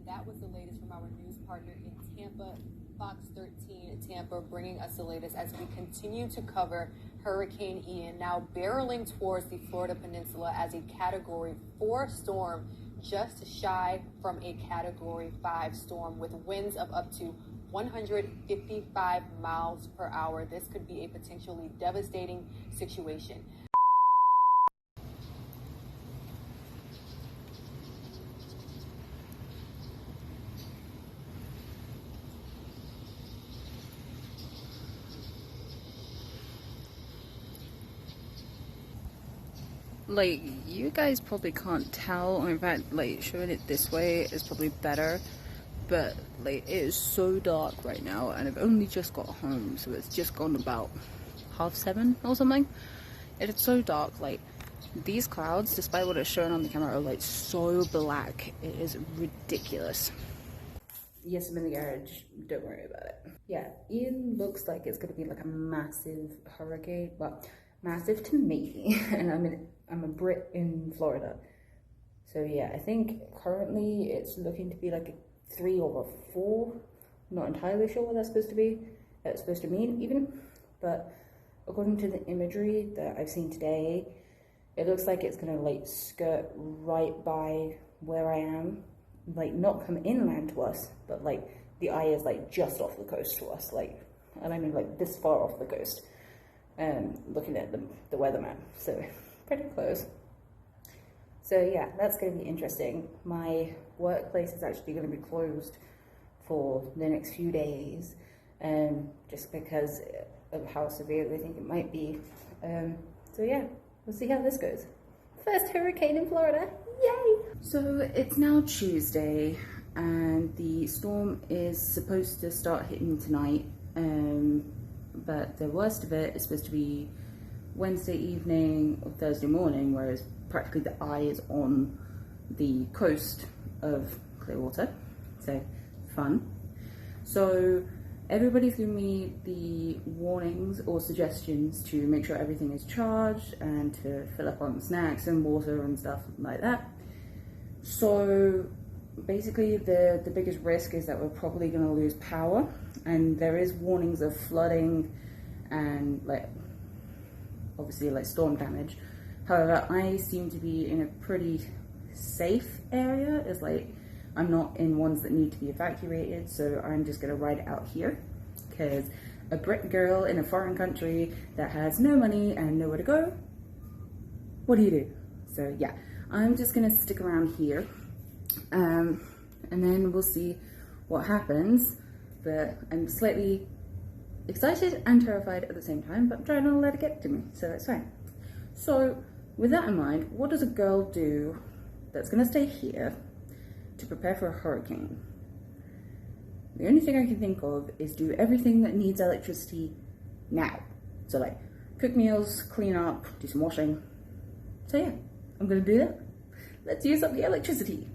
that was the latest from our news partner in Tampa, Fox 13 Tampa, bringing us the latest as we continue to cover Hurricane Ian, now barreling towards the Florida Peninsula as a Category 4 storm, just shy from a Category 5 storm with winds of up to 155 miles per hour. This could be a potentially devastating situation. Like, you guys probably can't tell, or in fact, like, showing it this way is probably better, but, like, it is so dark right now, and I've only just got home, so it's just gone about 7:30 or something. It is so dark, like, these clouds, despite what it's showing on the camera, are, like, so black. It is ridiculous. Yes, I'm in the garage, don't worry about it. Yeah, Ian looks like it's gonna be, like, a massive hurricane, well, massive to me, and I'm a Brit in Florida. So yeah, I think currently it's looking to be like a 3 or a 4. I'm not entirely sure what that's supposed to be. It's supposed to mean even, but according to the imagery that I've seen today, it looks like it's gonna like skirt right by where I am, like not come inland to us, but like the eye is like just off the coast to us, like, and I mean like this far off the coast. Looking at the weather map, so pretty close. So yeah, that's going to be interesting. My workplace is actually going to be closed for the next few days, just because of how severe they think it might be. So yeah, we'll see how this goes. First hurricane in Florida, yay! So it's now Tuesday, and the storm is supposed to start hitting tonight. But the worst of it is supposed to be Wednesday evening or Thursday morning, whereas practically the eye is on the coast of Clearwater, so fun. So everybody threw me the warnings or suggestions to make sure everything is charged and to fill up on snacks and water and stuff like that. So basically the biggest risk is that we're probably going to lose power, and there is warnings of flooding and like obviously like storm damage. However, I seem to be in a pretty safe area. It's like I'm not in ones that need to be evacuated, so I'm just going to ride it out here, because a Brit girl in a foreign country that has no money and nowhere to go, what do you do? So yeah, I'm just going to stick around here. And then we'll see what happens, but I'm slightly excited and terrified at the same time, but I'm trying not to let it get to me, so that's fine. So with that in mind, what does a girl do that's going to stay here to prepare for a hurricane? The only thing I can think of is do everything that needs electricity now. So like cook meals, clean up, do some washing. So yeah, I'm going to do that. Let's use up the electricity.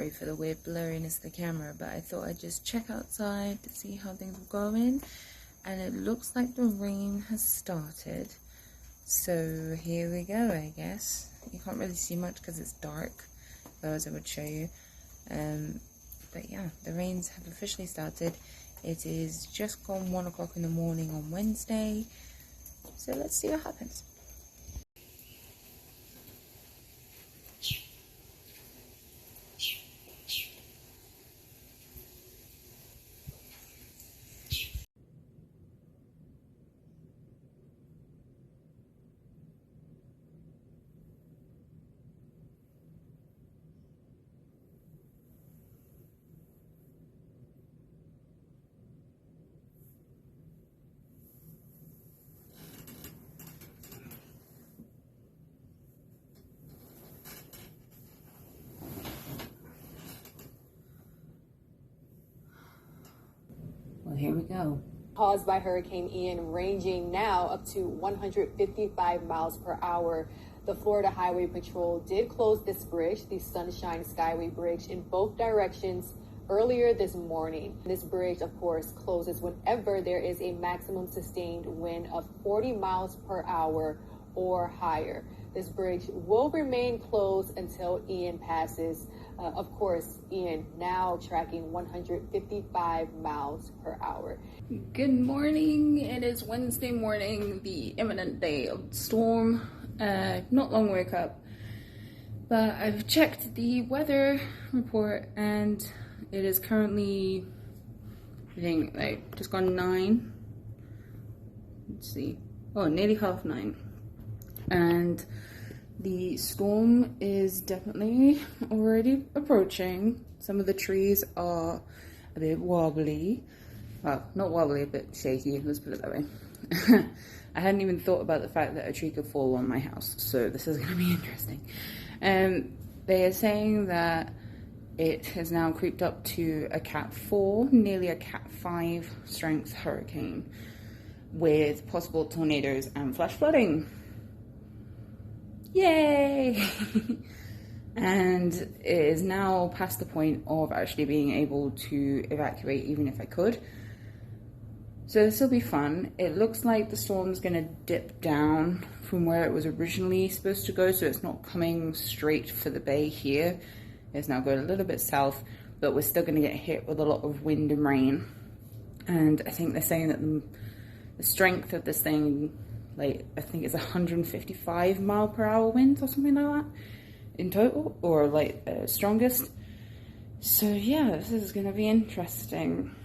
sorry for the weird blurriness of the camera, but I thought I'd just check outside to see how things were going. And it looks like the rain has started. So here we go, I guess. You can't really see much because it's dark, otherwise I would show you. But yeah, the rains have officially started. It is just gone 1 o'clock in the morning on Wednesday. So let's see what happens. Well, here we go. Caused by Hurricane Ian, ranging now up to 155 miles per hour. The Florida Highway Patrol did close this bridge, the Sunshine Skyway Bridge, in both directions earlier this morning. This bridge, of course, closes whenever there is a maximum sustained wind of 40 miles per hour or higher. This bridge will remain closed until Ian passes. Of course, Ian now tracking 155 miles per hour. Good morning. It is Wednesday morning, the imminent day of the storm. Not long wake up, but I've checked the weather report and it is currently, I think, like just gone 9. Let's see. Oh, nearly 9:30. And the storm is definitely already approaching. Some of the trees are a bit wobbly. Well, not wobbly, but shaky, let's put it that way. I hadn't even thought about the fact that a tree could fall on my house, so this is going to be interesting. They are saying that it has now creeped up to a Cat 4, nearly a Cat 5 strength hurricane, with possible tornadoes and flash flooding. Yay! And it is now past the point of actually being able to evacuate, even if I could. So this will be fun. It looks like the storm's going to dip down from where it was originally supposed to go, so it's not coming straight for the bay here. It's now going a little bit south, but we're still going to get hit with a lot of wind and rain. And I think they're saying that the strength of this thing, like, I think it's 155 mile per hour winds or something like that in total, or like strongest. So yeah, this is going to be interesting.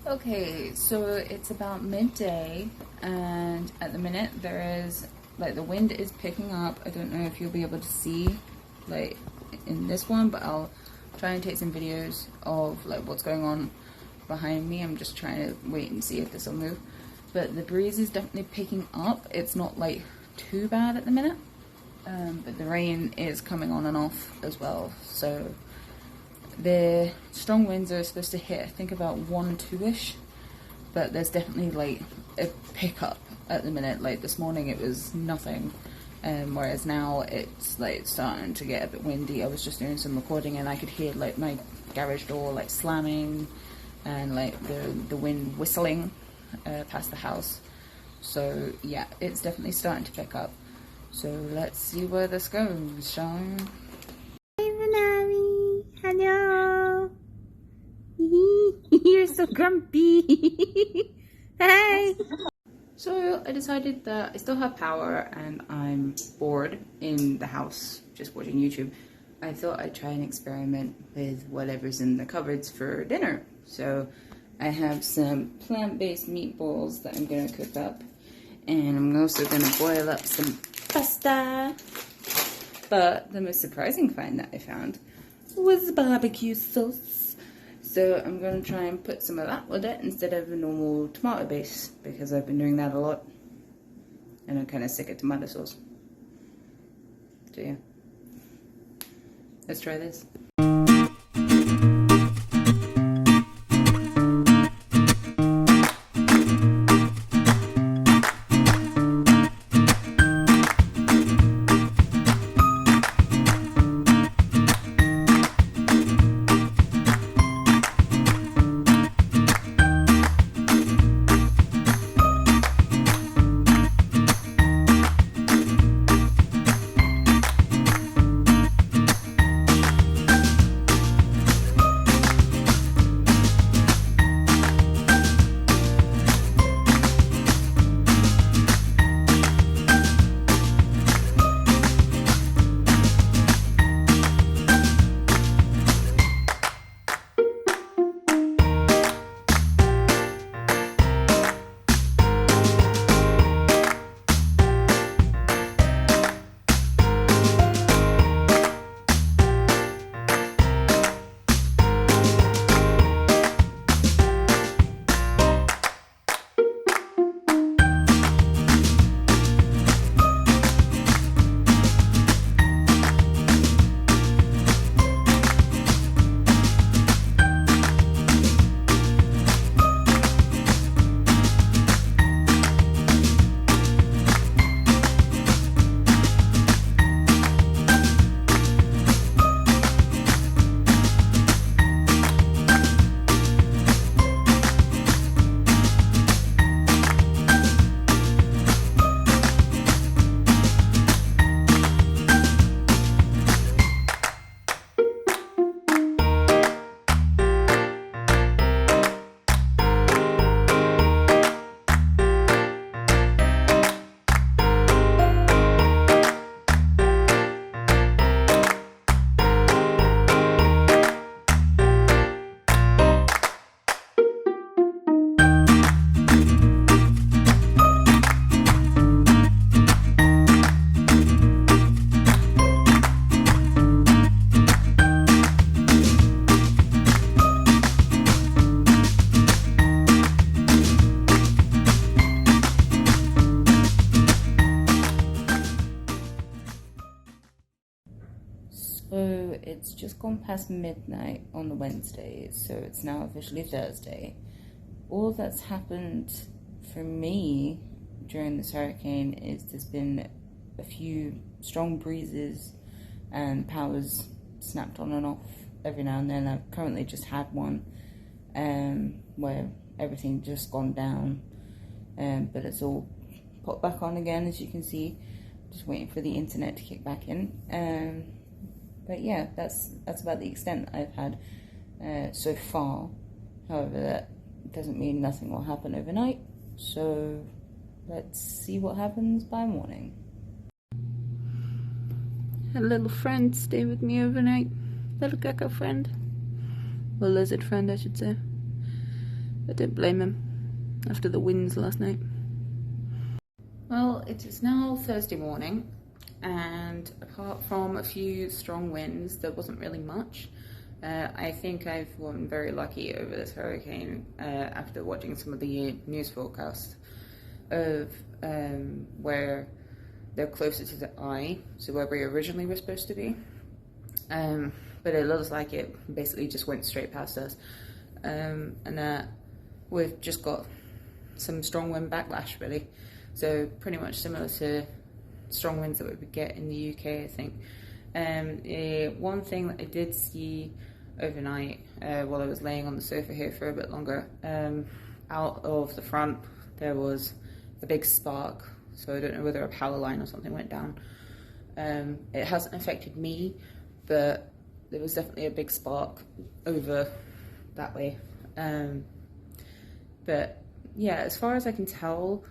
Okay, so it's about midday, and at the minute there is, like, the wind is picking up. I don't know if you'll be able to see, like, in this one, but I'll try and take some videos of, like, what's going on behind me. I'm just trying to wait and see if this will move. But the breeze is definitely picking up. It's not, like, too bad at the minute, but the rain is coming on and off as well, so the strong winds are supposed to hit, I think, about 1, 2-ish, but there's definitely, like, a pickup at the minute. Like, this morning it was nothing, whereas now it's, like, starting to get a bit windy. I was just doing some recording and I could hear, like, my garage door, like, slamming, and, like, the wind whistling past the house. So yeah, it's definitely starting to pick up. So let's see where this goes, shall we? Hello. You're so grumpy. Hey. So I decided that I still have power and I'm bored in the house just watching YouTube. I thought I'd try and experiment with whatever's in the cupboards for dinner. So I have some plant-based meatballs that I'm going to cook up. And I'm also going to boil up some pasta. But the most surprising find that I found was barbecue sauce. So I'm going to try and put some of that with it instead of a normal tomato base, because I've been doing that a lot. And I'm kind of sick of tomato sauce. So yeah. Let's try this. So it's just gone past midnight on the Wednesday, so it's now officially Thursday. All that's happened for me during this hurricane is there's been a few strong breezes and power's snapped on and off every now and then. I've currently just had one where everything just gone down, but it's all popped back on again, as you can see. Just waiting for the internet to kick back in. But yeah, that's about the extent that I've had so far. However, that doesn't mean nothing will happen overnight. So let's see what happens by morning. A little friend stay with me overnight. Little gecko friend. Well, lizard friend, I should say. I don't blame him after the winds last night. Well, it is now Thursday morning, and apart from a few strong winds, there wasn't really much. I think I've been very lucky over this hurricane after watching some of the news forecasts of where they're closer to the eye, so where we originally were supposed to be. But it looks like it basically just went straight past us. And we've just got some strong wind backlash, really. So pretty much similar to strong winds that we would get in the UK, I think. One thing that I did see overnight while I was laying on the sofa here for a bit longer, out of the front there was a big spark. So I don't know whether a power line or something went down. It hasn't affected me, but there was definitely a big spark over that way. But yeah, as far as I can tell,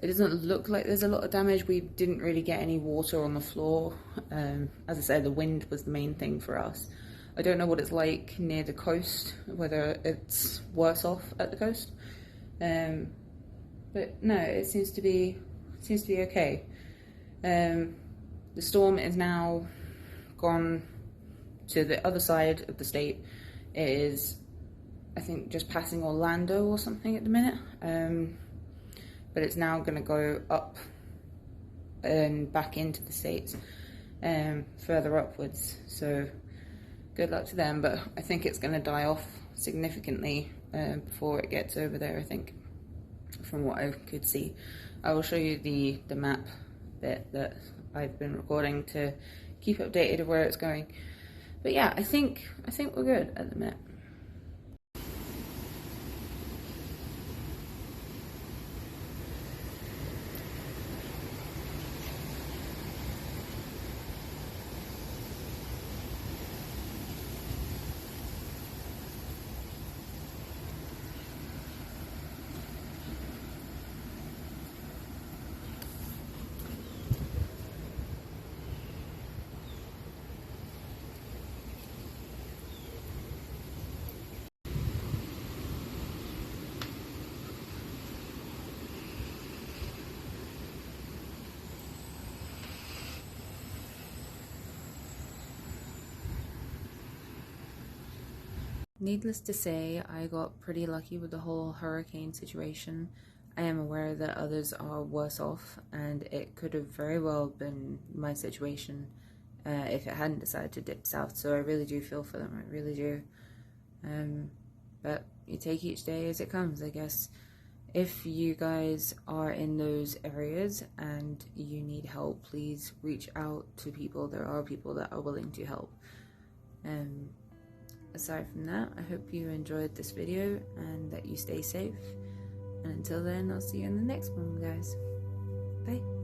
It doesn't look like there's a lot of damage. We didn't really get any water on the floor. As I said, the wind was the main thing for us. I don't know what it's like near the coast, whether it's worse off at the coast. But no, it seems to be okay. The storm is now gone to the other side of the state. It is, I think, just passing Orlando or something at the minute. But it's now going to go up and back into the States, further upwards. So good luck to them, but I think it's going to die off significantly before it gets over there, I think, from what I could see. I will show you the map bit that I've been recording to keep updated of where it's going. But yeah, I think we're good at the minute. Needless to say, I got pretty lucky with the whole hurricane situation. I am aware that others are worse off, and it could have very well been my situation if it hadn't decided to dip south. So I really do feel for them, I really do. But you take each day as it comes, I guess. If you guys are in those areas and you need help, please reach out to people. There are people that are willing to help. Aside from that, I hope you enjoyed this video and that you stay safe. And until then, I'll see you in the next one, guys. Bye.